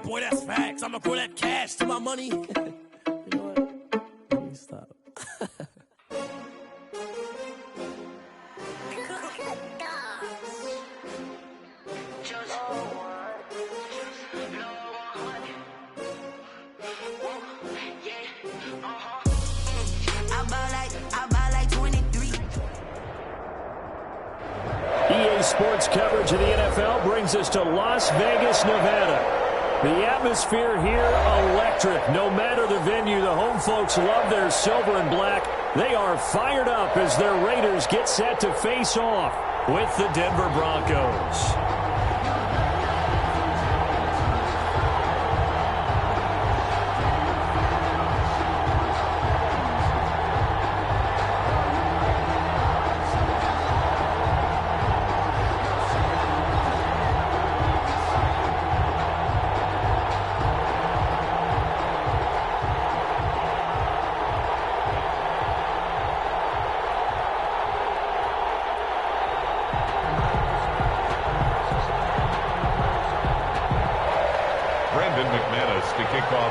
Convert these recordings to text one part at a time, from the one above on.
Boy, that's facts. I'ma throw that cash to my money. You know what? Let me stop. EA Sports coverage of the NFL brings us to Las Vegas, Nevada. The atmosphere here, electric. No matter the venue, the home folks love their silver and black. They are fired up as their Raiders get set to face off with the Denver Broncos.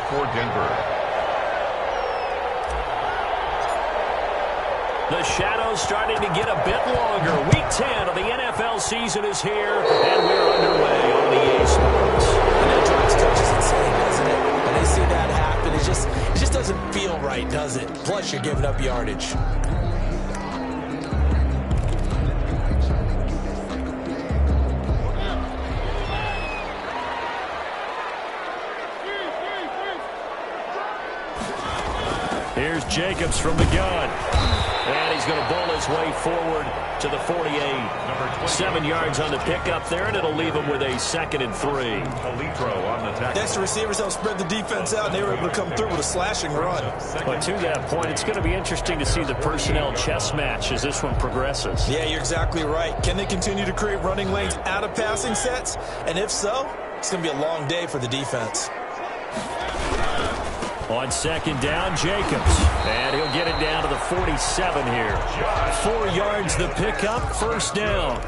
For Denver. The shadows starting to get a bit longer. Week 10 of the NFL season is here, and we're underway on EA Sports. And that drives coaches insane, doesn't it? When they see that happen, it just doesn't feel right, does it? Plus, you're giving up yardage. Here's Jacobs from the gun. And he's going to bowl his way forward to the 48. 7 yards on the pickup there, and it'll leave him with a 2nd and 3. Alitro on the tackle. Next, the receivers helped spread the defense out, and they were able to come through with a slashing run. But to that point, it's going to be interesting to see the personnel chess match as this one progresses. Yeah, you're exactly right. Can they continue to create running lanes out of passing sets? And if so, it's going to be a long day for the defense. On 2nd down, Jacobs. And he'll get it down to the 47 here. 4 yards the pickup, 1st down.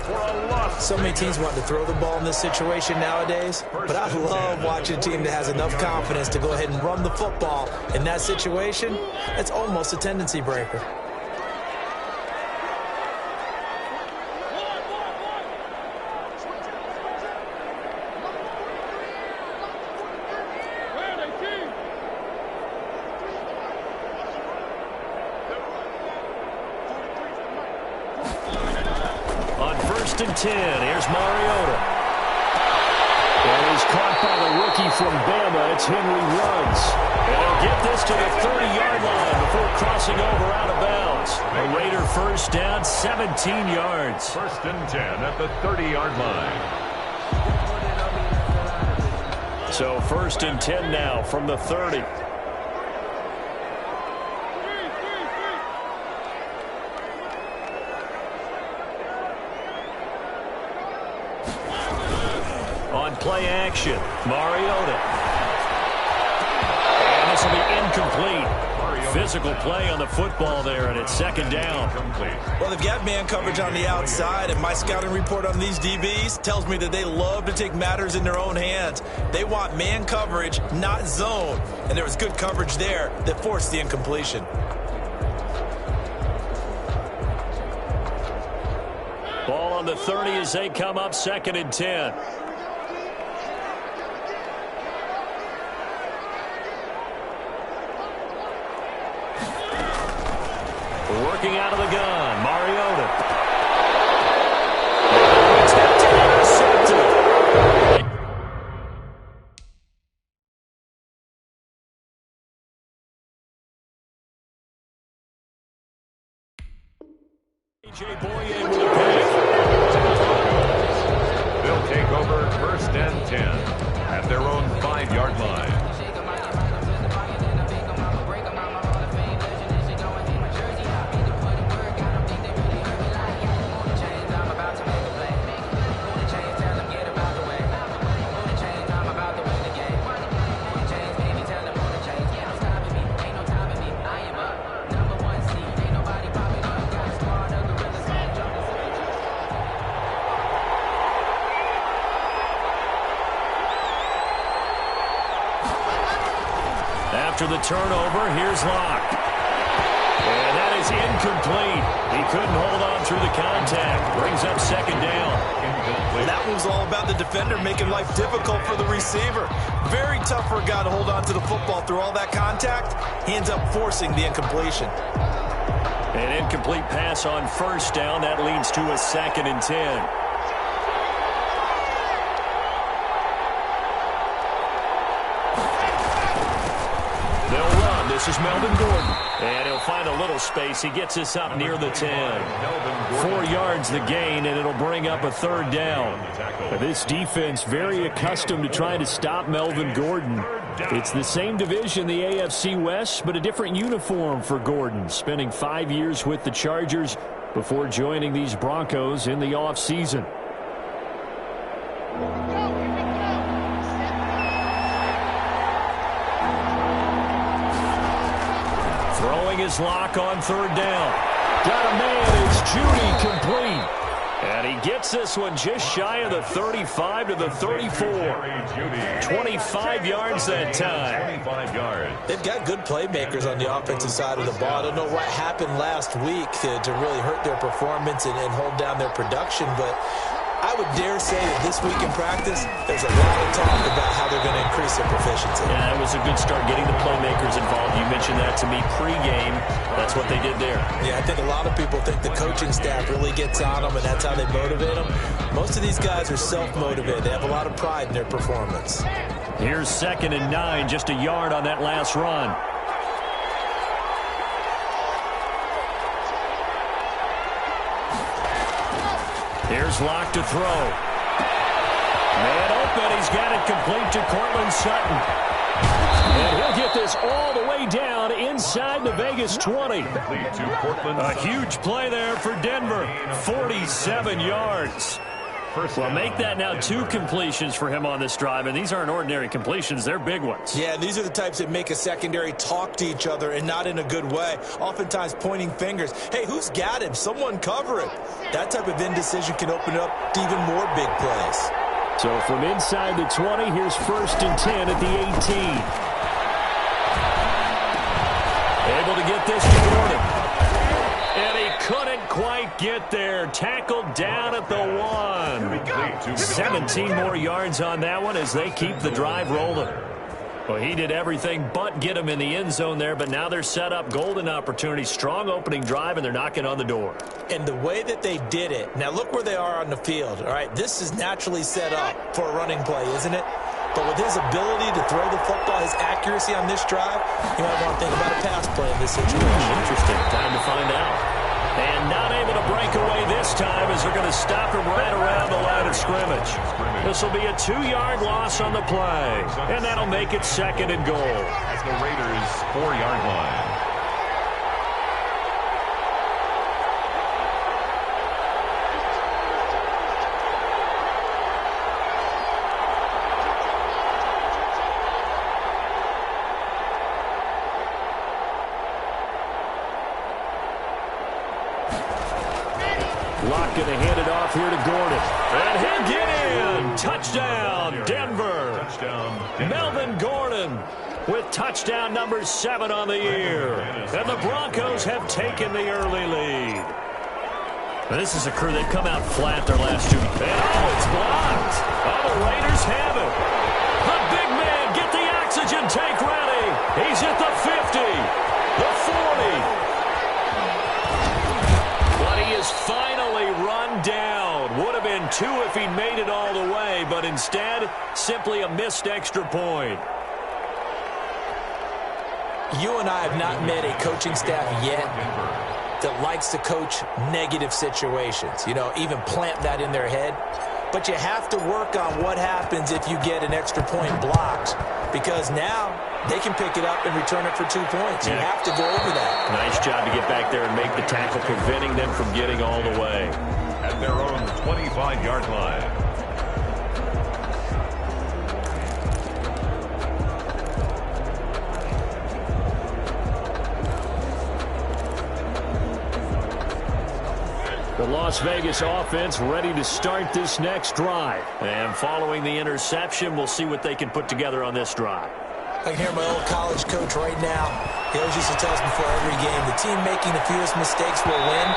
So many teams want to throw the ball in this situation nowadays, but I love watching a team that has enough confidence to go ahead and run the football. In that situation, it's almost a tendency breaker. And 10. Here's Mariota. And he's caught by the rookie from Bama. It's Henry Ruggs. And he'll get this to the 30-yard line before crossing over out of bounds. A Raider 1st down, 17 yards. 1st and 10 at the 30-yard line. So 1st and 10 now from the 30. Play action. Mariota. And this will be incomplete. Physical play on the football there, and it's 2nd down. Well, they've got man coverage on the outside, and my scouting report on these DBs tells me that they love to take matters in their own hands. They want man coverage, not zone. And there was good coverage there that forced the incompletion. Ball on the 30 as they come up 2nd and 10. Working out of the gun, Mariota. Attempted intercepted. A.J. Boye with a pick. They'll take over 1st and 10 at their own 5-yard line. After the turnover, here's Locke. And that is incomplete. He couldn't hold on through the contact. Brings up second down. That was all about the defender making life difficult for the receiver. Very tough for a guy to hold on to the football through all that contact. He ends up forcing the incompletion. An incomplete pass on first down. That leads to a 2nd and 10. This is Melvin Gordon. And he'll find a little space. He gets us up near the 10. 4 yards the gain, and it'll bring up a 3rd down. This defense very accustomed to trying to stop Melvin Gordon. It's the same division, the AFC West, but a different uniform for Gordon. Spending 5 years with the Chargers before joining these Broncos in the offseason. Throwing his Lock on 3rd down. Got a man. It's Judy complete. And he gets this one just shy of the 35 to the 34. 25 yards that time. 25 yards. They've got good playmakers on the offensive side of the ball. I don't know what happened last week to really hurt their performance and hold down their production, but I would dare say that this week in practice, there's a lot of talk about how they're going to increase their proficiency. Yeah, it was a good start getting the playmakers involved. You mentioned that to me pregame. That's what they did there. Yeah, I think a lot of people think the coaching staff really gets on them, and that's how they motivate them. Most of these guys are self-motivated. They have a lot of pride in their performance. Here's 2nd and 9, just a yard on that last run. Here's Locke to throw. Man open. He's got it complete to Cortland Sutton. And he'll get this all the way down inside the Vegas 20. A huge play there for Denver. 47 yards. Well, make that now 2 completions for him on this drive, and these aren't ordinary completions. They're big ones. Yeah, these are the types that make a secondary talk to each other and not in a good way, oftentimes pointing fingers. Hey, who's got him? Someone cover him. That type of indecision can open up to even more big plays. So from inside the 20, here's 1st and 10 at the 18. Able to get this to Gordon. And he couldn't quite get there. Tackled down at the 1. 17 more yards on that one as they keep the drive rolling. Well, he did everything but get him in the end zone there, but now they're set up. Golden opportunity, strong opening drive, and they're knocking on the door. And the way that they did it, now look where they are on the field. All right, this is naturally set up for a running play, isn't it? But with his ability to throw the football, his accuracy on this drive, you might want to think about a pass play in this situation. Interesting. Time to find out. And not able to break away this time as they're going to stop him right around the line of scrimmage. This will be a 2-yard loss on the play. And that'll make it 2nd and goal. At the Raiders' 4-yard line. Locke going to hand it off here to Gordon. And he'll get in. Touchdown, Denver. Touchdown, Melvin Gordon with touchdown number 7 on the year. And the Broncos have taken the early lead. This is a crew that come out flat their last 2. And it's blocked. Oh, the Raiders have it. The big man, get the oxygen tank ready. He's at the 50, the 40. But he is finally run down. Would have been 2 if he made it all the way, but instead, simply a missed extra point. You and I have not met a coaching staff yet that likes to coach negative situations. You know, even plant that in their head. But you have to work on what happens if you get an extra point blocked, because now they can pick it up and return it for 2 points. You have to go over that. Nice job to get back there and make the tackle, preventing them from getting all the way. At their own 25-yard line. The Las Vegas offense ready to start this next drive. And following the interception, we'll see what they can put together on this drive. I can hear my old college coach right now. He always used to tell us before every game, the team making the fewest mistakes will win.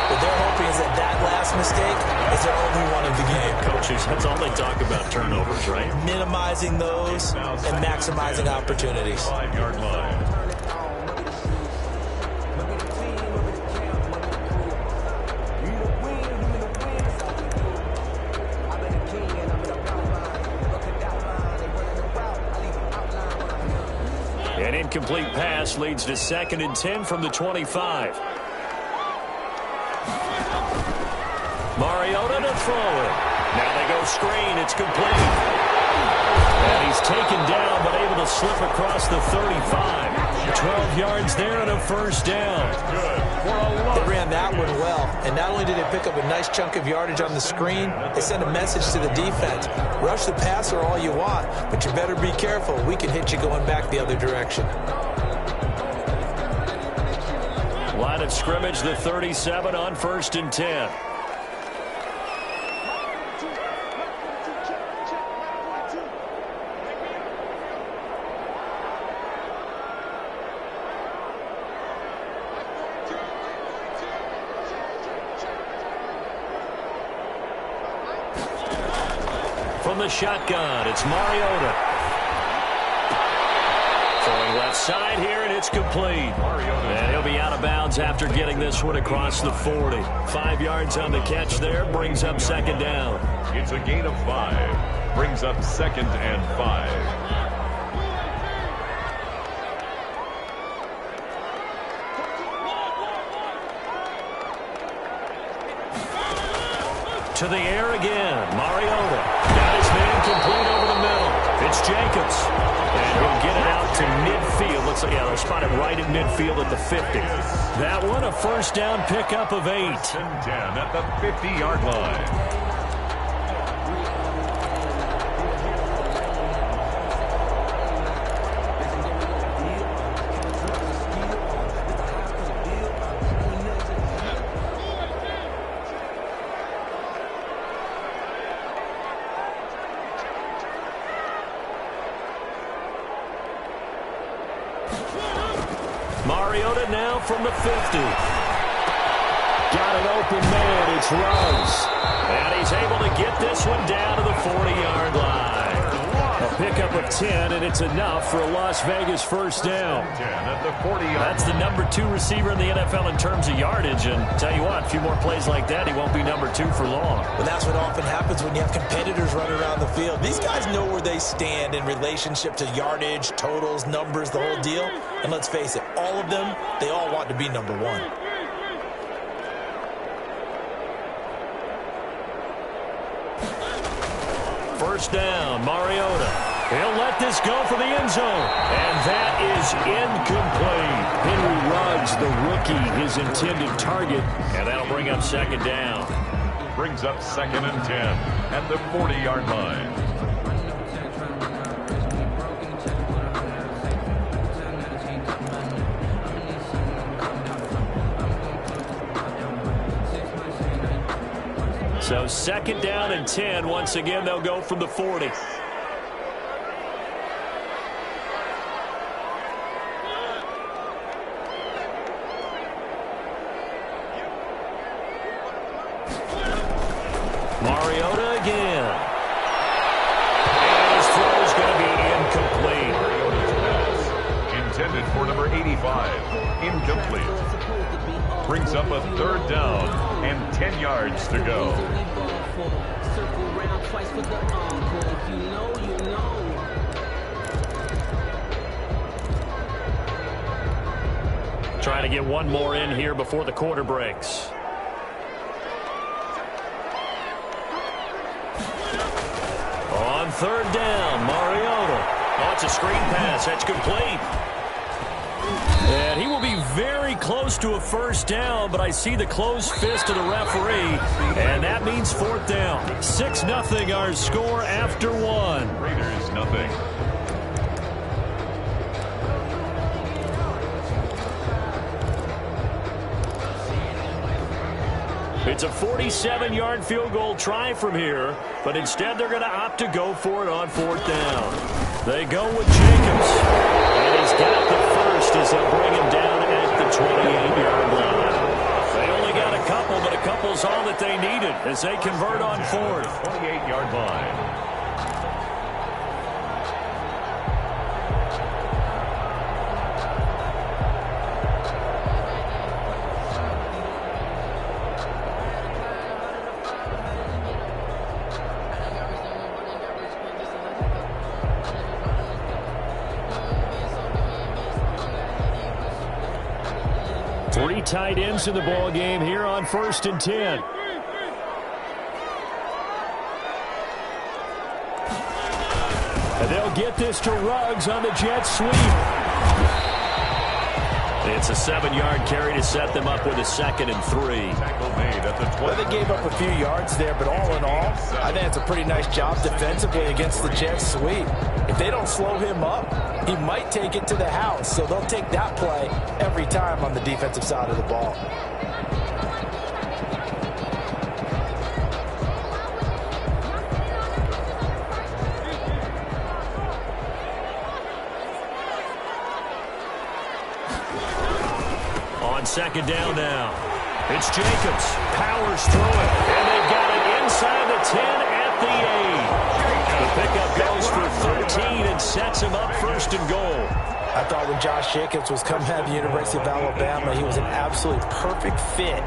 What they're hoping is that that last mistake is their only one of the game. Coaches, that's all they talk about, turnovers, right? Minimizing those and maximizing opportunities. 5-yard line. An incomplete pass leads to 2nd and 10 from the 25. Mariota to throw it. Now they go screen. It's complete. And he's taken down, but able to slip across the 35. 12 yards there and a first down. They ran that one well, and not only did they pick up a nice chunk of yardage on the screen, they sent a message to the defense. Rush the passer all you want, but you better be careful. We can hit you going back the other direction. Line of scrimmage, the 37 on 1st and 10. From the shotgun, it's Mariota. Throwing left side here, and it's complete. And he'll be out of bounds after getting this one across the 40. 5 yards on the catch there, brings up 2nd down. It's a gain of 5. Brings up 2nd and 5. To the air again. Mariota got his man complete over the middle. It's Jacobs. And he'll get it out to midfield. Looks like, yeah, they'll spot it right at midfield at the 50. That one, a first down pickup of 8. 1st and 10 at the 50-yard line. Mariota now from the 50. Got an open man. It's Ruggs. And he's able to get this one down to the 40-yard line. A pickup of 10, and it's enough for a Las Vegas first down. 10 at the 40-yard. That's the number 2 receiver in the NFL in terms of yardage. And tell you what, a few more plays like that, he won't be number 2 for long. Well, that's what often happens when you have competitors running around the field. These guys know where they stand in relationship to yardage, totals, numbers, the whole deal. And let's face it, all of them, they all want to be number 1. First down, Mariota. He'll let this go for the end zone. And that is incomplete. Henry Ruggs, the rookie, his intended target. And that'll bring up 2nd down. Brings up 2nd and 10 at the 40-yard line. So 2nd down and 10. Once again, they'll go from the 40. Mariota again. And his throw is going to be incomplete. Intended for number 85. Incomplete. Brings up a 3rd down and 10 yards to go. Trying to get one more in here before the quarter breaks. On 3rd down, Mariota. Oh, it's a screen pass. That's complete. And he will be very close to a first down, but I see the closed fist of the referee, and that means 4th down. 6-0 our score after 1. Raiders nothing. It's a 47-yard field goal try from here, but instead they're going to opt to go for it on 4th down. They go with Jacobs. And he's got the first as they'll bring him down at the 28-yard line. They only got a couple, but a couple's all that they needed as they convert on fourth. 28-yard line. Three tight ends in the ball game here on 1st and 10. And they'll get this to Ruggs on the jet sweep. It's a 7-yard carry to set them up with a 2nd and 3. Well, they gave up a few yards there, but all in all, I think it's a pretty nice job defensively against the jet sweep. If they don't slow him up, he might take it to the house, so they'll take that play every time on the defensive side of the ball. On 2nd down now. It's Jacobs. Powers through it. And they've got it inside the 10 at the 8. The pickup goes for 13 and sets him up 1st and goal. I thought when Josh Jacobs was coming out of the University of Alabama, he was an absolutely perfect fit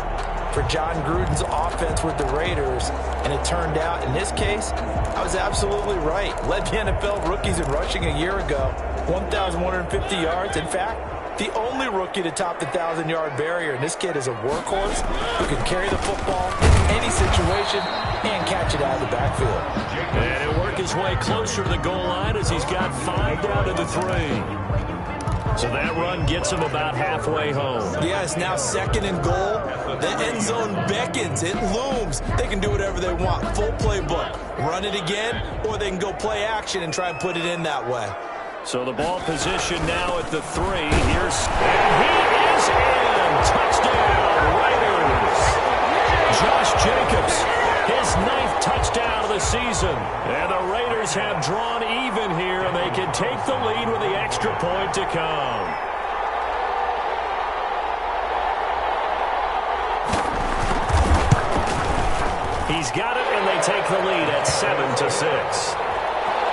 for John Gruden's offense with the Raiders. And it turned out, in this case, I was absolutely right. Led the NFL rookies in rushing a year ago. 1,150 yards. In fact, the only rookie to top the 1,000-yard barrier. And this kid is a workhorse who can carry the football in any situation and catch it out of the backfield. And he'll work his way closer to the goal line as he's got 5 down to the 3. So that run gets him about halfway home. Yeah, it's now 2nd and goal. The end zone beckons. It looms. They can do whatever they want. Full playbook. Run it again, or they can go play action and try and put it in that way. So the ball position now at the 3. And he is in. Touchdown, Raiders. Josh Jacobs, his 9th touchdown of the season. And the Raiders have drawn even here, and they can take the lead with the extra point to come. He's got it, and they take the lead at 7-6.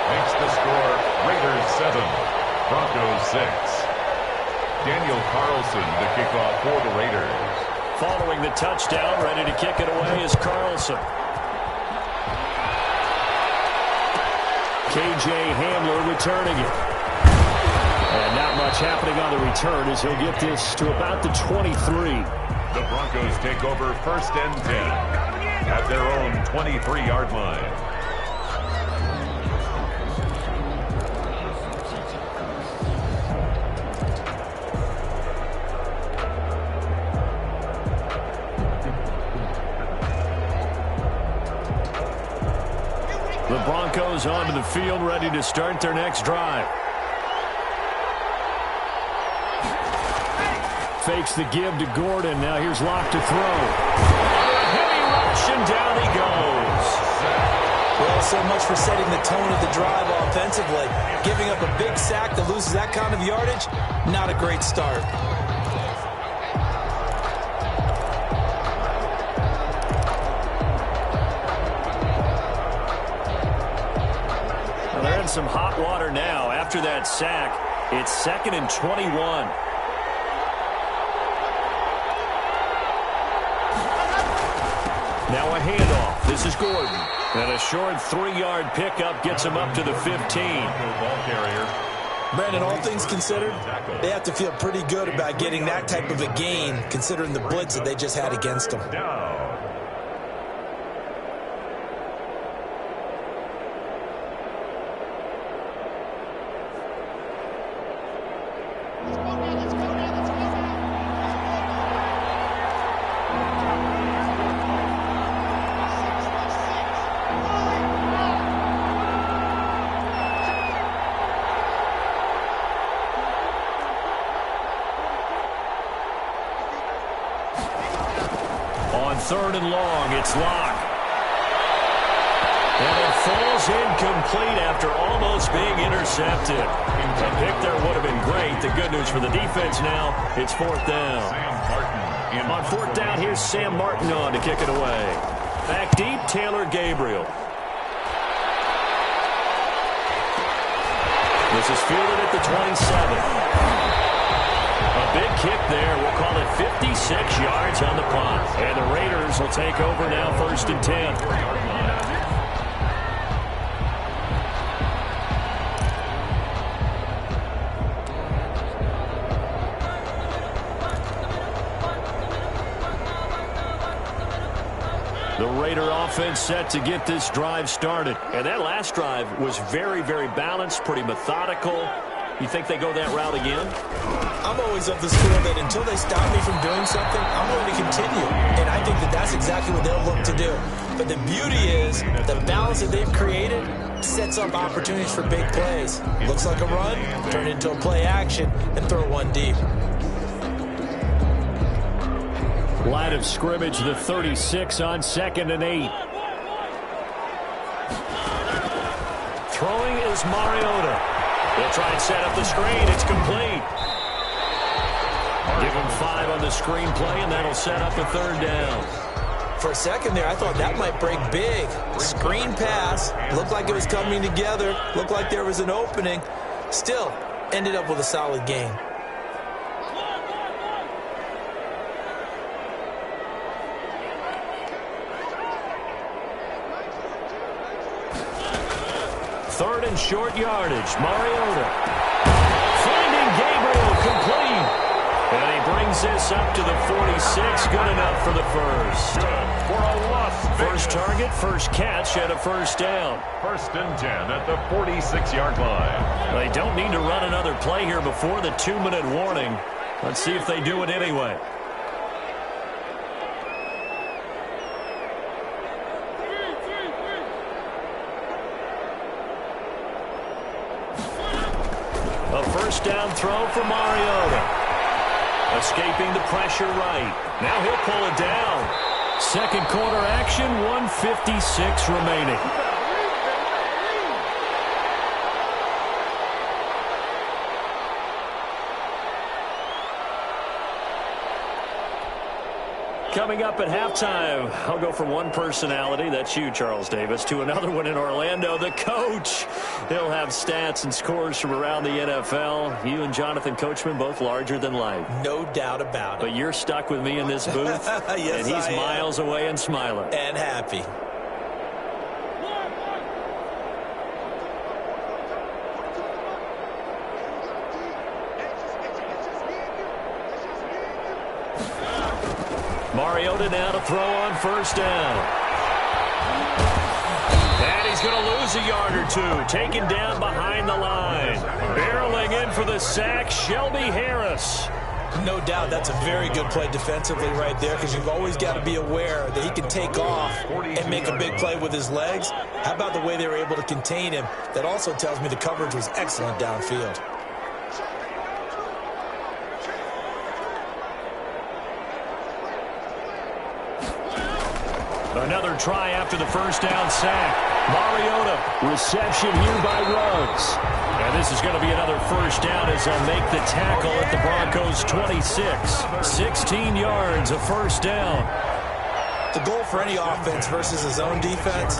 Makes the score Raiders 7, Broncos 6. Daniel Carlson to kick off for the Raiders. Following the touchdown, ready to kick it away is Carlson. K.J. Hamler returning it. And not much happening on the return as he'll get this to about the 23. The Broncos take over 1st and 10 at their own 23-yard line. The Broncos onto the field, ready to start their next drive. Fakes the give to Gordon. Now here's Locke to throw. A heavy rush, and down he goes. Well, so much for setting the tone of the drive offensively. Giving up a big sack that loses that kind of yardage, not a great start. They're in some hot water now. After that sack, it's 2nd and 21. Now a handoff. This is Gordon. And a short 3-yard pickup gets him up to the 15. Ball carrier. Brandon, all things considered, they have to feel pretty good about getting that type of a gain, considering the blitz that they just had against them. Down. On 3rd and long, it's Locke. And it falls incomplete after almost being intercepted. The pick there would have been great. The good news for the defense now, it's fourth down. On fourth down, here's Sam Martin on to kick it away. Back deep, Taylor Gabriel. This is fielded at the 27. A big kick there. We'll call it 56 yards on the punt. And the Raiders will take over now, first and 10. The Raider offense set to get this drive started. And that last drive was very, very balanced, pretty methodical. You think they go that route again? I'm always of the school that until they stop me from doing something, I'm going to continue. And I think that that's exactly what they'll look to do. But the beauty is the balance that they've created sets up opportunities for big plays. Looks like a run, turn it into a play action, and throw one deep. Line of scrimmage, the 36 on 2nd and 8. Throwing is Mariota. They'll try and set up the screen. It's complete. Give him 5 on the screen play, and that'll set up a third down. For a second there, I thought that might break big. Screen pass. Looked like it was coming together. Looked like there was an opening. Still, ended up with a solid gain. Third and short yardage. Mariota. Finding Gabriel complete. And he brings this up to the 46. Good enough for the first. For a loss. First target, first catch, and a first down. First and 10 at the 46-yard line. They don't need to run another play here before the 2-minute warning. Let's see if they do it anyway. A first down throw for Mariota. Escaping the pressure right. Now he'll pull it down. Second quarter action, 1:56 remaining. Coming up at halftime, I'll go from one personality, that's you, Charles Davis, to another one in Orlando, the coach. He'll have stats and scores from around the NFL. You and Jonathan Coachman, both larger than life. No doubt about it. But you're stuck with me in this booth, yes, and he's miles away and smiling. And happy. Mariota now to throw on first down. And he's going to lose a yard or two. Taken down behind the line. Barreling in for the sack, Shelby Harris. No doubt that's a very good play defensively right there, because you've always got to be aware that he can take off and make a big play with his legs. How about the way they were able to contain him? That also tells me the coverage was excellent downfield. Another try after the first down sack. Mariota, reception here by Ruggs. And this is going to be another first down as they'll make the tackle at the Broncos' 26. 16 yards, a first down. The goal for any offense versus a zone defense,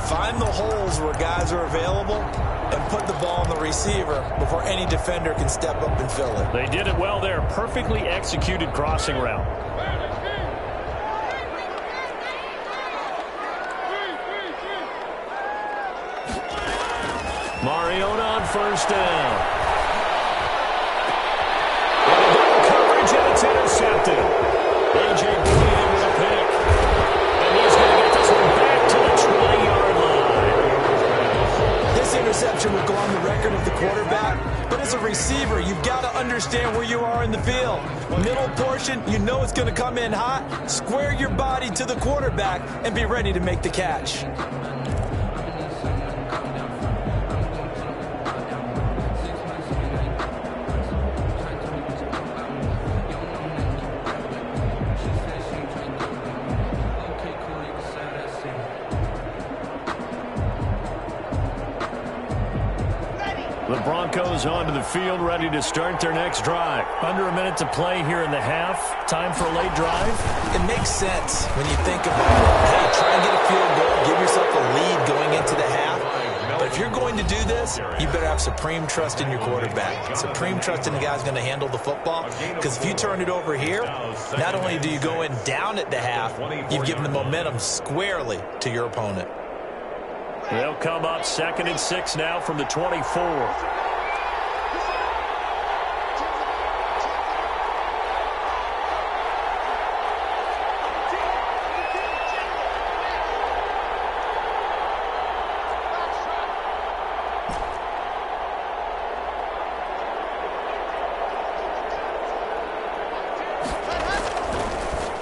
find the holes where guys are available and put the ball on the receiver before any defender can step up and fill it. They did it well there. Perfectly executed crossing route. Mariota on first down. Coverage, and it's intercepted. A.J. Green with a pick. And he's going to get this one back to the 20-yard line. This interception will go on the record of the quarterback, but as a receiver, you've got to understand where you are in the field. Middle portion, you know it's going to come in hot. Square your body to the quarterback and be ready to make the catch. Broncos onto the field, ready to start their next drive. Under a minute to play here in the half. Time for a late drive. It makes sense when you think about it. Hey, try and get a field goal, give yourself a lead going into the half. But if you're going to do this, you better have supreme trust in your quarterback. Supreme trust in the guy who's going to handle the football. Because if you turn it over here, not only do you go in down at the half, you've given the momentum squarely to your opponent. They'll come up 2nd and 6 now from the 24.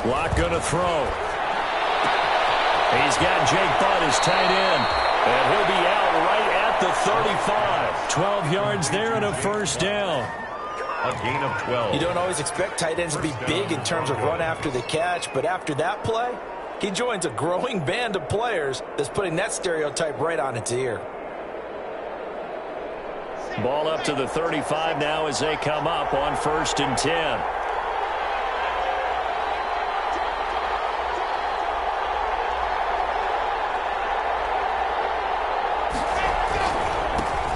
Lock gonna throw. He's got Jake Butt as tight end. And he'll be out right at the 35. 12 yards there and a first down. A gain of 12. You don't always expect tight ends to be big in terms of run after the catch, but after that play, he joins a growing band of players that's putting that stereotype right on its ear. Ball up to the 35 now as they come up on 1st and 10.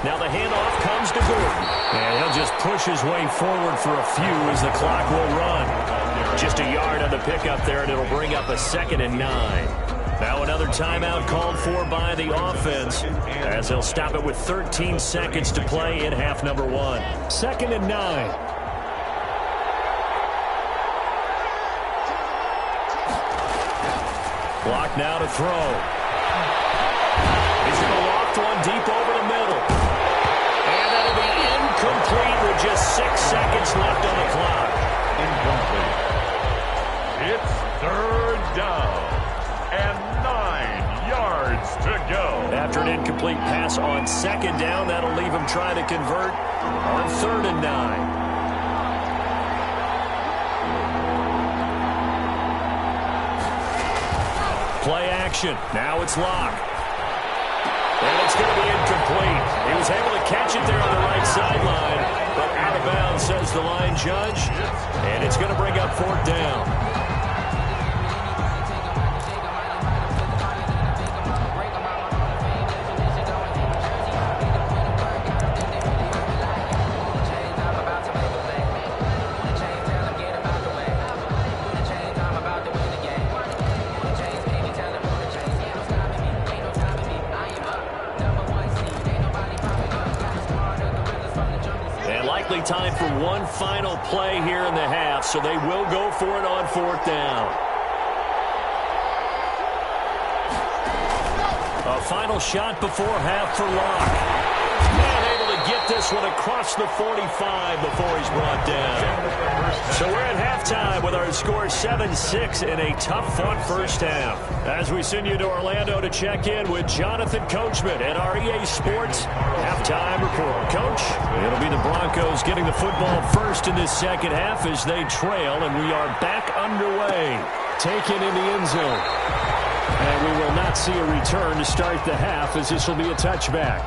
Now the handoff comes to Gordon. And he'll just push his way forward for a few as the clock will run. Just a yard on the pickup there, and it'll bring up a 2nd and 9. Now another timeout called for by the offense as they'll stop it with 13 seconds to play in half number 1. 2nd and 9. Block now to throw. He's going to loft one deep over the middle. Complete with just 6 seconds left on the clock. Incomplete. It's 3rd down and 9 yards to go. After an incomplete pass on 2nd down, that'll leave him trying to convert on 3rd and 9. Play action. Now it's Locke. And it's going to be incomplete. He was able to catch it there on the right sideline, but out of bounds, says the line judge. And it's going to bring up 4th down. Time for one final play here in the half, so they will go for it on 4th down. A final shot before half for Locke. Not able to get this one across the 45 before he's brought down. So we're at halftime with our score 7-6 in a tough-fought first half. As we send you to Orlando to check in with Jonathan Coachman at our EA Sports halftime report. Coach, it'll be the Broncos getting the football first in this second half as they trail, and we are back underway. Taken in the end zone. And we will not see a return to start the half as this will be a touchback.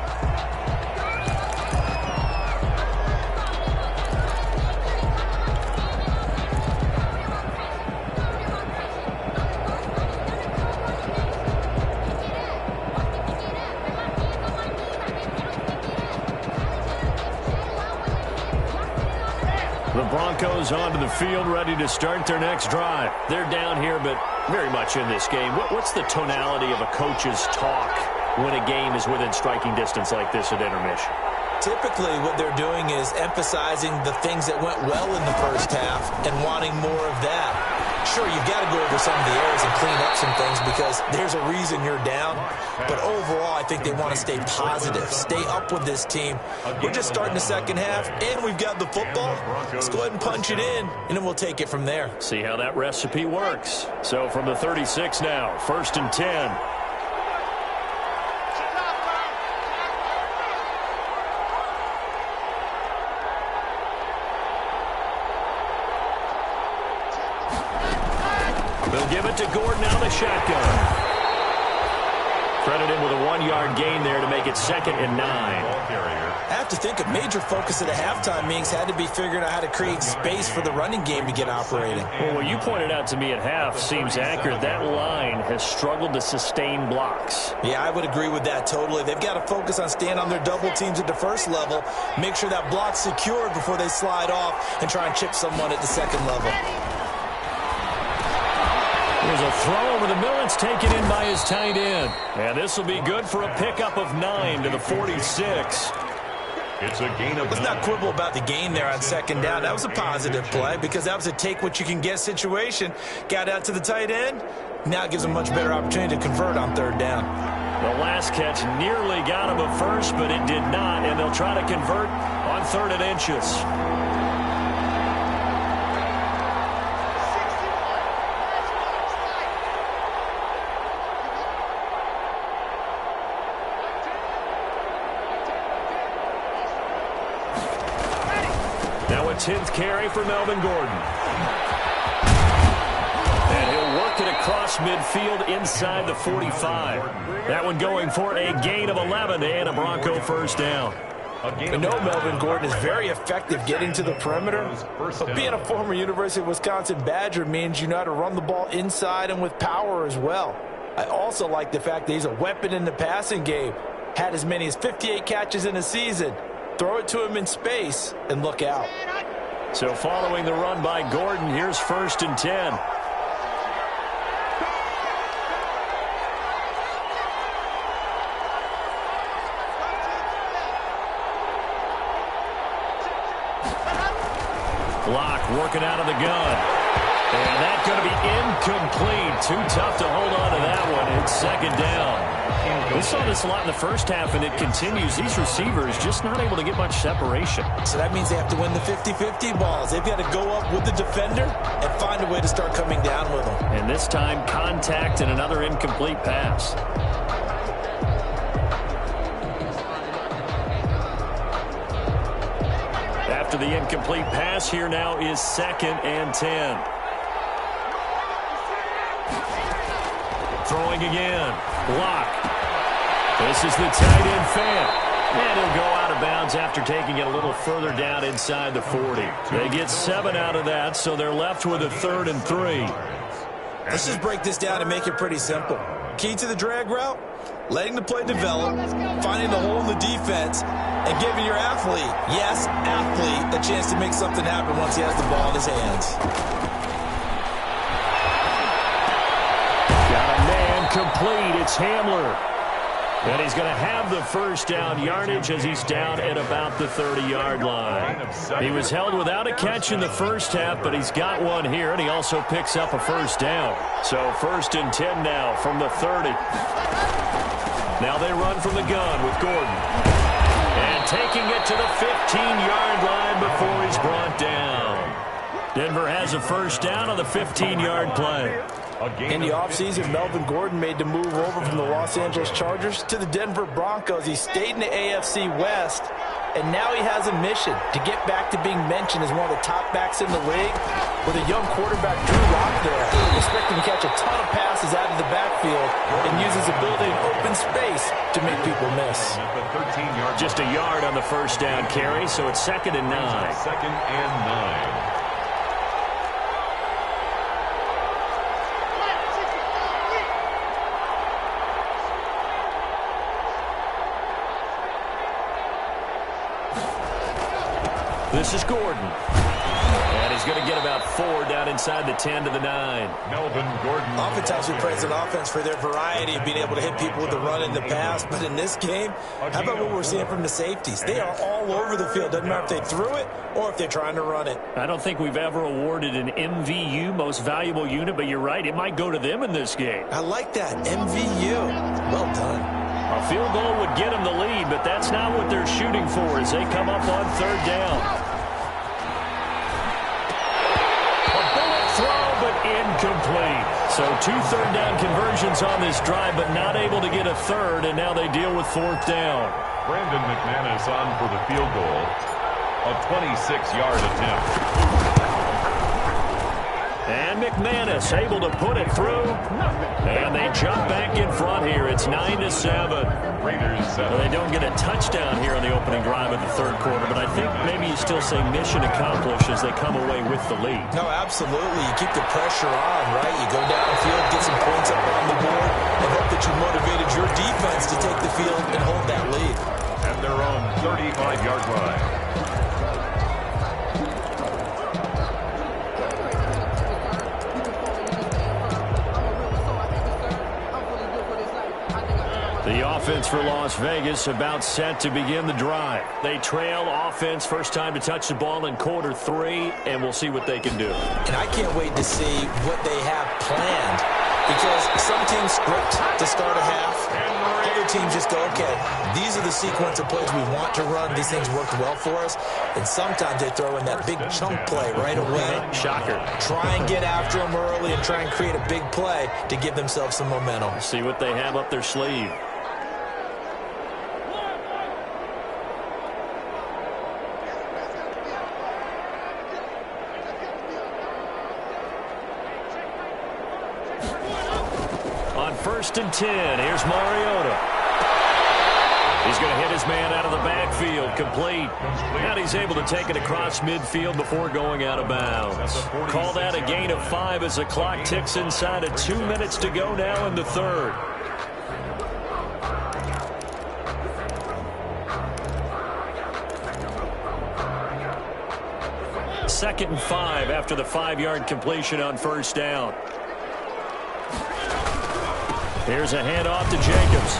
Broncos onto the field, ready to start their next drive. They're down here, but very much in this game. What's the tonality of a coach's talk when a game is within striking distance like this at intermission? Typically, what they're doing is emphasizing the things that went well in the first half and wanting more of that. Sure, you've got to go over some of the errors and clean up some things because there's a reason you're down. But overall, I think they want to stay positive, stay up with this team. We're just starting the second half, and we've got the football. Let's go ahead and punch it in, and then we'll take it from there. See how that recipe works. So from the 36 now, 1st and 10. They'll give it to Gordon out of the shotgun. Credit him with a 1-yard gain there to make it 2nd and 9. I have to think a major focus of the halftime meetings had to be figuring out how to create space for the running game to get operating. Well, what you pointed out to me at half seems accurate. That line has struggled to sustain blocks. Yeah, I would agree with that totally. They've got to focus on staying on their double teams at the first level, make sure that block's secured before they slide off and try and chip someone at the second level. There's a throw over the middle. It's taken in by his tight end. And this will be good for a pickup of 9 to the 46. It's a gain of 9. Let's not quibble about the gain there on 2nd down. That was a positive play because that was a take-what-you-can-get situation. Got out to the tight end. Now it gives them a much better opportunity to convert on 3rd down. The last catch nearly got him a first, but it did not. And they'll try to convert on 3rd and inches. Now a 10th carry for Melvin Gordon. And he'll work it across midfield inside the 45. That one going for a gain of 11 and a Bronco 1st down. I know Melvin Gordon is very effective getting to the perimeter, but being a former University of Wisconsin Badger means you know how to run the ball inside and with power as well. I also like the fact that he's a weapon in the passing game. Had as many as 58 catches in a season. Throw it to him in space and look out. So following the run by Gordon, here's 1st and 10. Block working out of the gun. And that's going to be incomplete. Too tough to hold on to that one. It's 2nd down. We saw this a lot in the first half, and it continues. These receivers just not able to get much separation. So that means they have to win the 50-50 balls. They've got to go up with the defender and find a way to start coming down with them. And this time, contact and another incomplete pass. After the incomplete pass, here now is 2nd and 10. Throwing again. Block. This is the tight end fan. And he'll go out of bounds after taking it a little further down inside the 40. They get 7 out of that, so they're left with a 3rd and 3. Let's just break this down and make it pretty simple. Key to the drag route, letting the play develop, finding the hole in the defense, and giving your athlete, yes, athlete, a chance to make something happen once he has the ball in his hands. Got a man complete. It's Hamler. And he's going to have the 1st down yardage as he's down at about the 30-yard line. He was held without a catch in the first half, but he's got one here, and he also picks up a 1st down. So 1st and 10 now from the 30. Now they run from the gun with Gordon. And taking it to the 15-yard line before he's brought down. Denver has a 1st down on the 15-yard play. In the offseason, Melvin Gordon made the move over from the Los Angeles Chargers to the Denver Broncos. He stayed in the AFC West, and now he has a mission to get back to being mentioned as one of the top backs in the league. With a young quarterback, Drew Lock there, expect him to catch a ton of passes out of the backfield and use his ability in open space to make people miss. Just a yard on the 1st down carry, so it's 2nd and 9. 2nd and 9. This is Gordon. And he's going to get about 4 down inside the 10 to the 9. Melvin Gordon. Oftentimes we praise an offense for their variety of being able to hit people with the run and the pass. But in this game, how about what we're seeing from the safeties? They are all over the field. Doesn't matter if they threw it or if they're trying to run it. I don't think we've ever awarded an MVU, most valuable unit, but you're right. It might go to them in this game. I like that. MVU. Well done. A field goal would get them the lead, but that's not what they're shooting for as they come up on 3rd down. Throw, but incomplete. So 2 3rd down conversions on this drive, but not able to get a 3rd, and now they deal with 4th down. Brandon McManus on for the field goal. A 26-yard attempt. And McManus able to put it through. And they jump back in front here. It's 9-7. Raiders 7. Well, they don't get a touchdown here on the opening drive of the third quarter, but I think maybe you still say mission accomplished as they come away with the lead. No, absolutely. You keep the pressure on, right? You go downfield, get some points up on the board, and hope that you motivated your defense to take the field and hold that lead. At their own 35-yard line. The offense for Las Vegas about set to begin the drive. They trail offense, first time to touch the ball in quarter 3, and we'll see what they can do. And I can't wait to see what they have planned, because some teams script to start a half. Other teams just go, okay, these are the sequence of plays we want to run. These things worked well for us. And sometimes they throw in that big chunk play right away. Shocker. Try and get after them early and try and create a big play to give themselves some momentum. See what they have up their sleeve. On 1st and 10, here's Mariota. He's going to hit his man out of the backfield, complete. And he's able to take it across midfield before going out of bounds. Call that a gain of 5 as the clock ticks inside of 2 minutes to go now in the third. Second and 5 after the 5-yard completion on first down. Here's a handoff to Jacobs.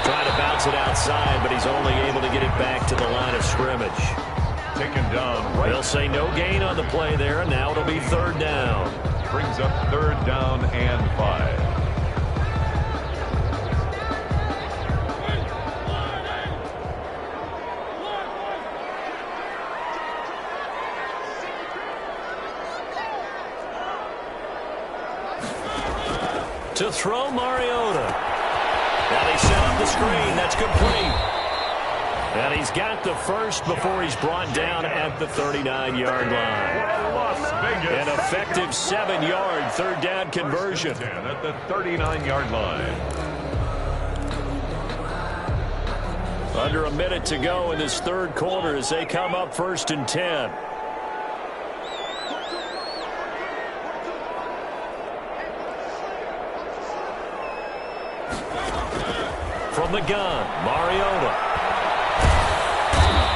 Trying to bounce it outside, but he's only able to get it back to the line of scrimmage. Taken down right. They'll say no gain on the play there, and now it'll be third down. Brings up third down and 5. To throw Mariota. Now they set up the screen. That's complete. And he's got the first before he's brought down at the 39-yard line. An effective 7-yard third down conversion. At the 39-yard line. Under a minute to go in this third quarter as they come up 1st and 10. From the gun, Mariota.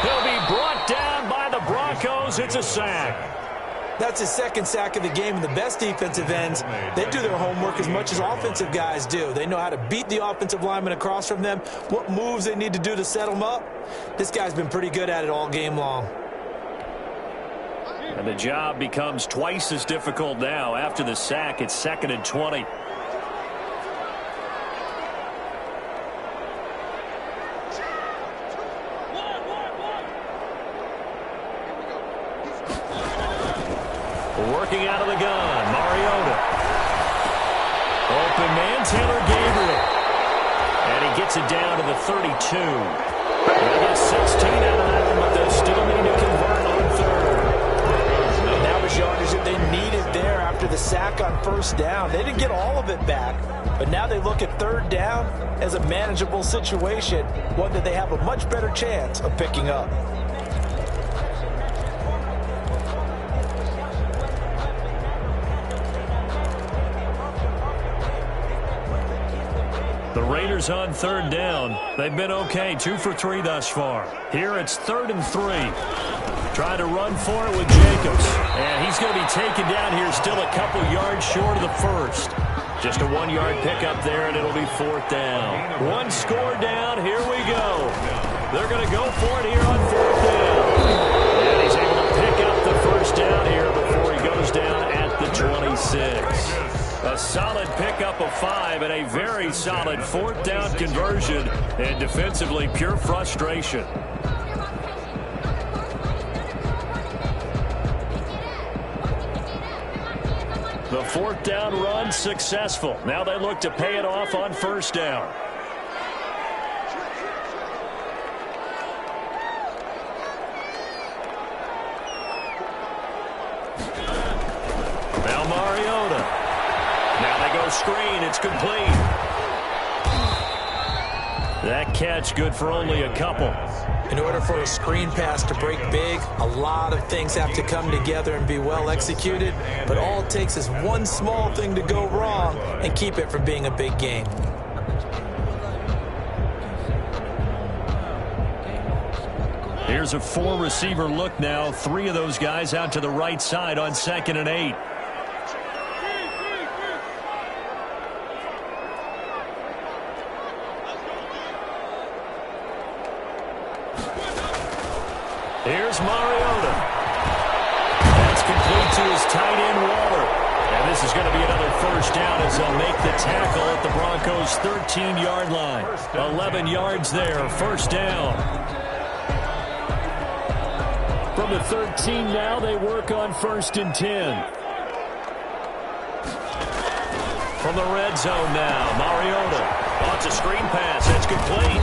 He'll be brought down by the Broncos. It's a sack. That's his second sack of the game, and the best defensive ends, they do their homework as much as offensive guys do. They know how to beat the offensive lineman across from them, what moves they need to do to set them up. This guy's been pretty good at it all game long. And the job becomes twice as difficult now. After the sack, it's 2nd and 20. Working out of the gun, Mariota. Open man, Taylor Gabriel. And he gets it down to the 32. They get 16 out of that one, but they still need to convert on third. And that was yardage that they needed there after the sack on first down. They didn't get all of it back, but now they look at third down as a manageable situation, one that they have a much better chance of picking up. The Raiders on third down. They've been okay, 2 for 3 thus far. Here it's 3rd and 3. Trying to run for it with Jacobs. And he's going to be taken down here, still a couple yards short of the first. Just a 1-yard pickup there, and it'll be 4th down. One score down. Here we go. They're going to go for it here on 4th down. And he's able to pick up the first down here before he goes down at the 26. A solid pickup of 5 and a very solid 4th down conversion, and defensively pure frustration. The 4th down run successful. Now they look to pay it off on first down. Now Mariota. Now they go screen. It's complete. That catch good for only a couple. In order for a screen pass to break big, a lot of things have to come together and be well executed. But all it takes is one small thing to go wrong and keep it from being a big game. Here's a four-receiver look now. Three of those guys out to the right side on 2nd and 8. Here's Mariota. That's complete to his tight end, Waller. And this is going to be another first down as they'll make the tackle at the Broncos' 13-yard line. 11 yards there, first down. From the 13 now, they work on 1st and 10. From the red zone now, Mariota. Oh, it's a screen pass. That's complete.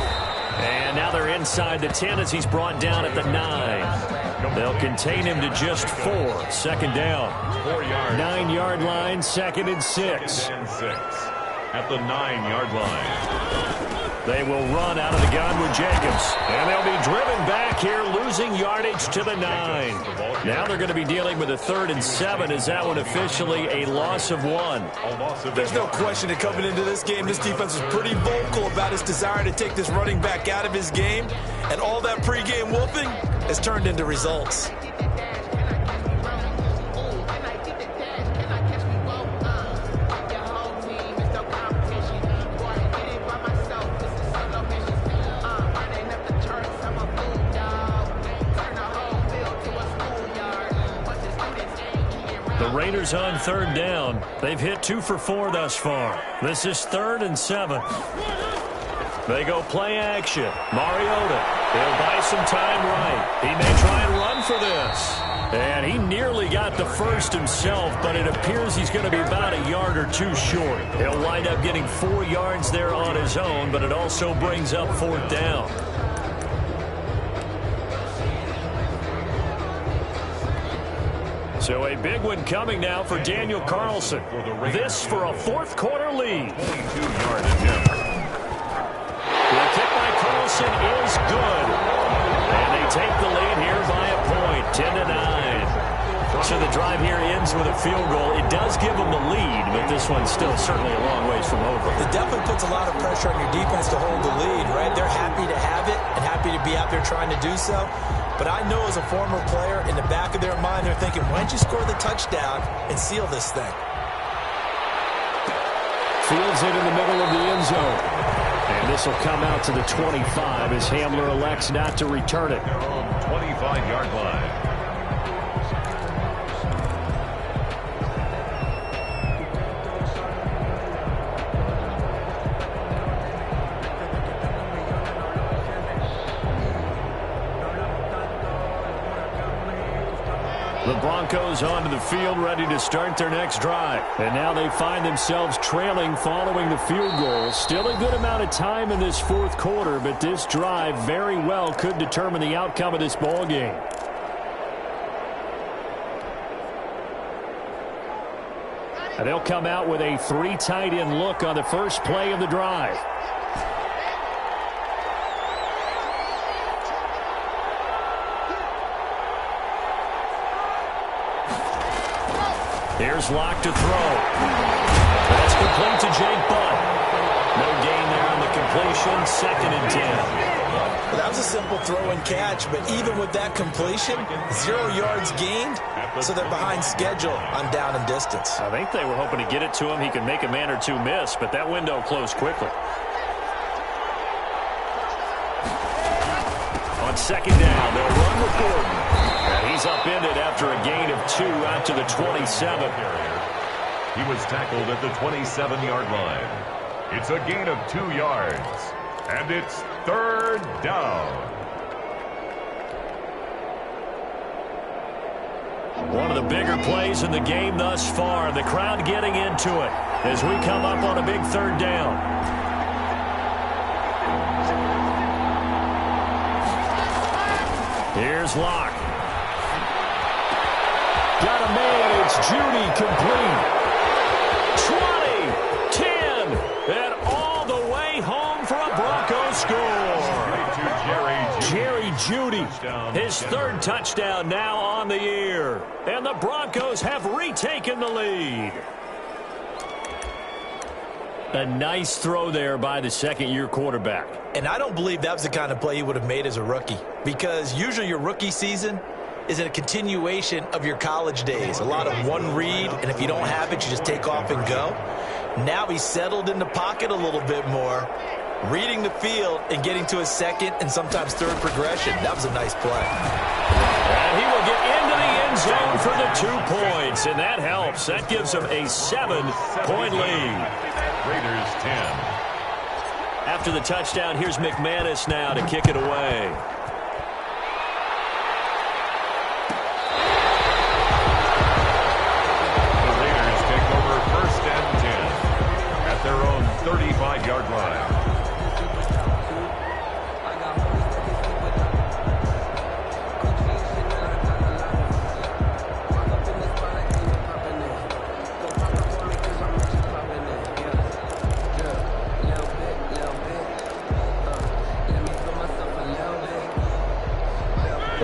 And now they're inside the 10 as he's brought down at the 9. They'll contain him to just 4. 2nd down. 4 yards. 9-yard line, 2nd and 6. At the 9-yard line. They will run out of the gun with Jacobs. And they'll be driven back here, losing yardage to the 9. Now they're going to be dealing with a 3rd and 7. Is that one officially a loss of 1? There's no question that coming into this game, this defense is pretty vocal about its desire to take this running back out of his game. And all that pregame whooping has turned into results. Raiders on 3rd down. They've hit 2 for 4 thus far. This is 3rd and 7. They go play action. Mariota. He'll buy some time right. He may try and run for this. And he nearly got the first himself, but it appears he's going to be about a yard or 2 short. He'll wind up getting 4 yards there on his own, but it also brings up 4th down. So a big one coming now for Daniel Carlson. This for a 4th quarter lead. 22-yard attempt. The kick by Carlson is good. And they take the lead here by a point, 10-9. So the drive here ends with a field goal. It does give them the lead, but this one's still certainly a long ways from over. It definitely puts a lot of pressure on your defense to hold the lead, right? They're happy to have it and happy to be out there trying to do so. But I know as a former player, in the back of their mind, they're thinking, why don't you score the touchdown and seal this thing? Fields it in the middle of the end zone. And this will come out to the 25 as Hamler elects not to return it. 25-yard line. The Broncos onto the field, ready to start their next drive. And now they find themselves trailing following the field goal. Still a good amount of time in this 4th quarter, but this drive very well could determine the outcome of this ball game. And they'll come out with a 3 tight end look on the first play of the drive. Here's Locke to throw. That's complete to Jake Butt. No gain there on the completion. 2nd and 10. Well, that was a simple throw and catch, but even with that completion, 0 yards gained, so they're behind schedule on down and distance. I think they were hoping to get it to him. He could make a man or 2 miss, but that window closed quickly. On 2nd down, they'll run with Gordon. And he's upended after a gain of 2 out to the 27. He was tackled at the 27-yard line. It's a gain of 2 yards. And it's 3rd down. One of the bigger plays in the game thus far. The crowd getting into it as we come up on a big 3rd down. Here's Locke. Got a man, pass. Judy complete. 20, 10, and all the way home for a Broncos score. Jerry Judy, his third touchdown now on the year. And the Broncos have retaken the lead. A nice throw there by the second-year quarterback. And I don't believe that was the kind of play he would have made as a rookie, because usually your rookie season is a continuation of your college days. A lot of one read, and if you don't have it, you just take off and go. Now he's settled in the pocket a little bit more, reading the field and getting to his second and sometimes third progression. That was a nice play. And he will get into the end zone for the 2 points, and that helps. That gives him a 7-point lead. Raiders 10. After the touchdown, here's McManus now to kick it away. The Raiders take over 1st and 10 at their own 35-yard line.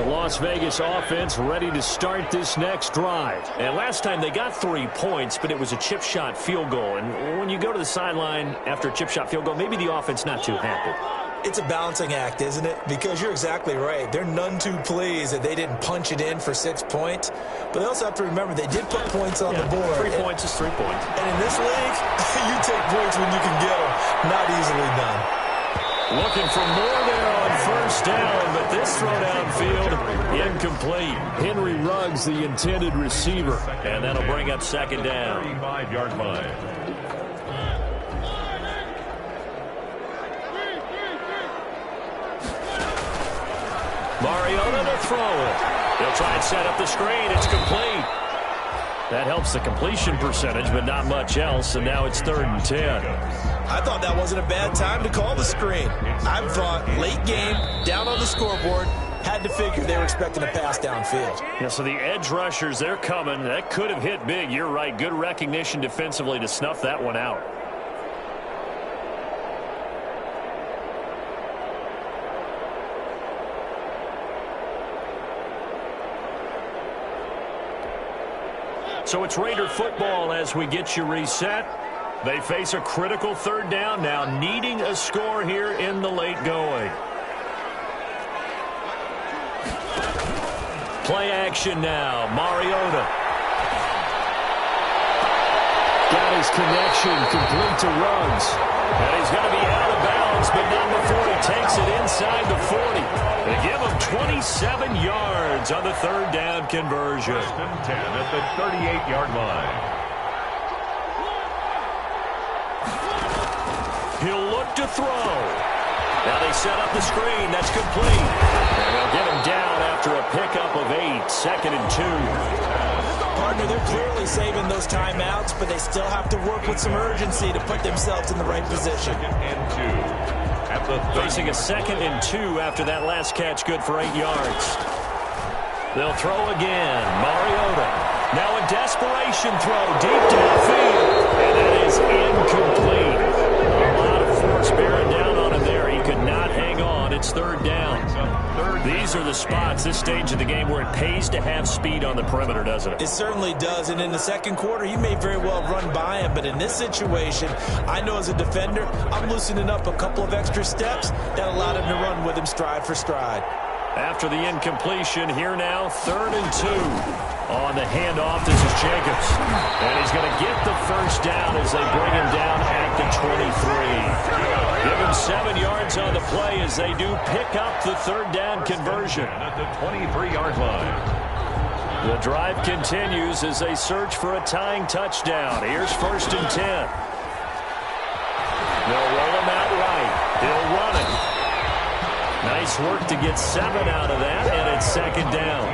Las Vegas offense ready to start this next drive. And last time they got 3 points, but it was a chip shot field goal. And when you go to the sideline after a chip shot field goal, maybe the offense not too happy. It's a balancing act, isn't it? Because you're exactly right. They're none too pleased that they didn't punch it in for 6 points. But they also have to remember they did put points on the board. 3 points is 3 points. And in this league, you take points when you can get them. Not easily done. Looking for more there on 1st down, but this throw downfield incomplete. Henry Ruggs, the intended receiver, and that'll bring up 2nd down. 35-yard line. Mariota to throw it. He'll try and set up the screen. It's complete. That helps the completion percentage, but not much else, and now it's 3rd and 10. I thought that wasn't a bad time to call the screen. I thought late game, down on the scoreboard, had to figure they were expecting a pass downfield. Yeah, so the edge rushers, they're coming. That could have hit big. You're right. Good recognition defensively to snuff that one out. So it's Raider football as we get you reset. They face a critical 3rd down now, needing a score here in the late going. Play action now. Mariota. Got his connection complete to Ruggs. And he's going to be out of bounds, but not before he takes it inside the 40. They give him 27 yards on the 3rd down conversion. 1st and 10 at the 38-yard line. He'll look to throw. Now they set up the screen. That's complete. And they'll get him down after a pickup of 8. 2nd and 2. Partner, they're clearly saving those timeouts, but they still have to work with some urgency to put themselves in the right position. 2nd and 2. Facing a 2nd and 2 after that last catch, good for 8 yards. They'll throw again. Mariota. Now a desperation throw deep downfield. And that is incomplete. A lot of force bearing down on him there. He could not hang on. It's 3rd down. These are the spots, this stage of the game, where it pays to have speed on the perimeter, doesn't it? It certainly does. And in the 2nd quarter, you may very well run by him. But in this situation, I know as a defender, I'm loosening up a couple of extra steps that allowed him to run with him stride for stride. After the incompletion, here now, 3rd and 2. On the handoff, this is Jacobs. And he's going to get the 1st down as they bring him down at the 23. Give him 7 yards on the play as they do pick up the 3rd down conversion. At the 23-yard line. The drive continues as they search for a tying touchdown. Here's 1st and 10. They'll roll him out right. He'll run it. Nice work to get 7 out of that, and it's 2nd down.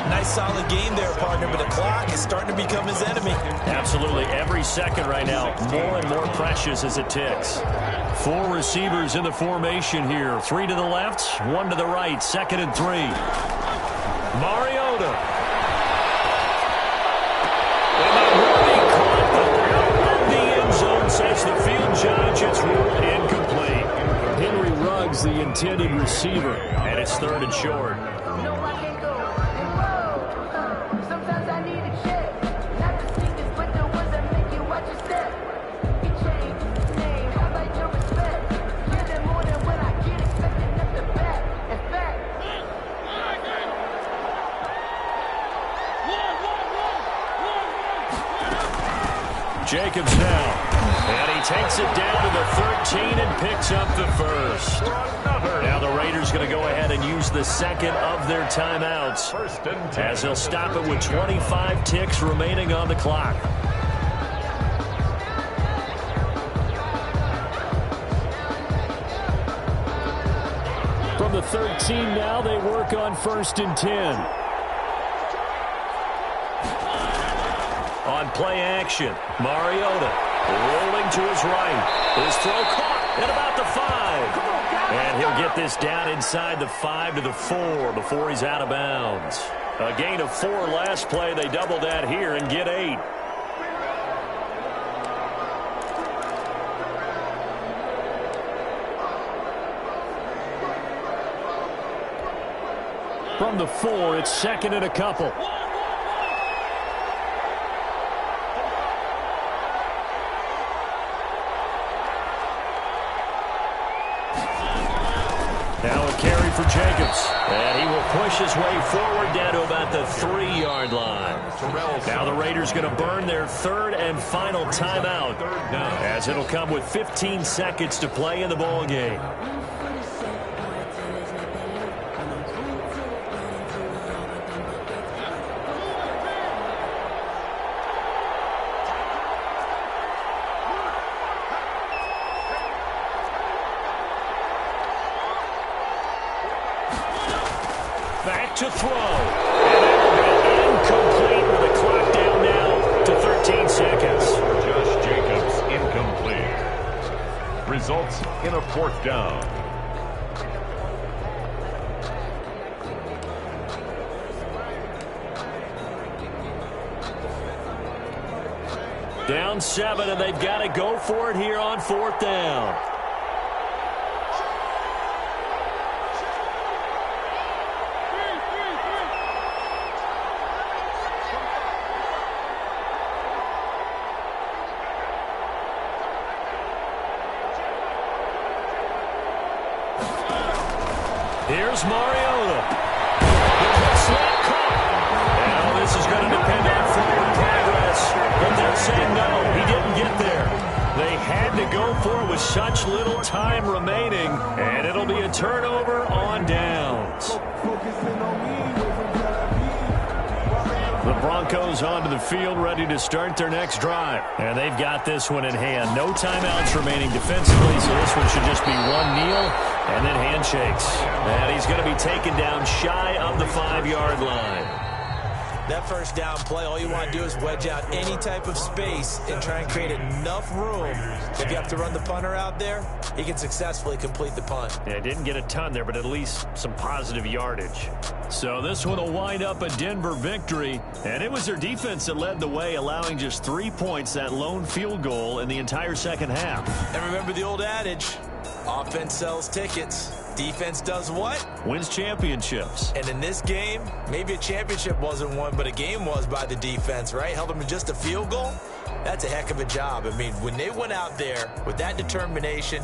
Nice solid game there, partner, but the clock is starting to become his enemy. Absolutely. Every second right now, more and more precious as it ticks. 4 receivers in the formation here. 3 to the left, 1 to the right. 2nd and 3. Mariota. receiver, and it's 3rd and short. Jacobs now, and he takes it down to the 13 and picks up the first. Now the Raiders going to go ahead and use the second of their timeouts as they'll stop it with 25 ticks remaining on the clock. From the 13 now, they work on 1st and 10. On play action, Mariota rolling to his right. His throw caught at about the 5. And he'll get this down inside the 5 to the 4 before he's out of bounds. A gain of 4 last play. They double that here and get 8. From the 4, it's 2nd and a couple. Now a carry for Jacobs. And he will push his way forward down to about the 3-yard line. Now the Raiders going to burn their 3rd and final timeout, as it'll come with 15 seconds to play in the ball game. Back to throw. And that will be incomplete with the clock down now to 13 seconds. Josh Jacobs incomplete. Results in a 4th down. Down 7, and they've got to go for it here on 4th down. Here's Mariota. Slap caught. Now this is going to depend on forward progress, but they're saying no, he didn't get there. They had to go for it with such little time remaining, and it'll be a turnover on downs. The Broncos onto the field, ready to start their next drive. And they've got this one in hand. No timeouts remaining defensively, so this one should just be one kneel and then handshakes. And he's going to be taken down shy of the 5-yard line. That first down play, all you want to do is wedge out any type of space and try and create enough room. If you have to run the punter out there, he can successfully complete the punt. Yeah, didn't get a ton there, but at least some positive yardage. So this one will wind up a Denver victory, and it was their defense that led the way, allowing just 3 points, that lone field goal in the entire second half. And remember the old adage, offense sells tickets. Defense does what? Wins championships. And in this game, maybe a championship wasn't won, but a game was by the defense, right? Held them to just a field goal. That's a heck of a job. I mean, when they went out there with that determination,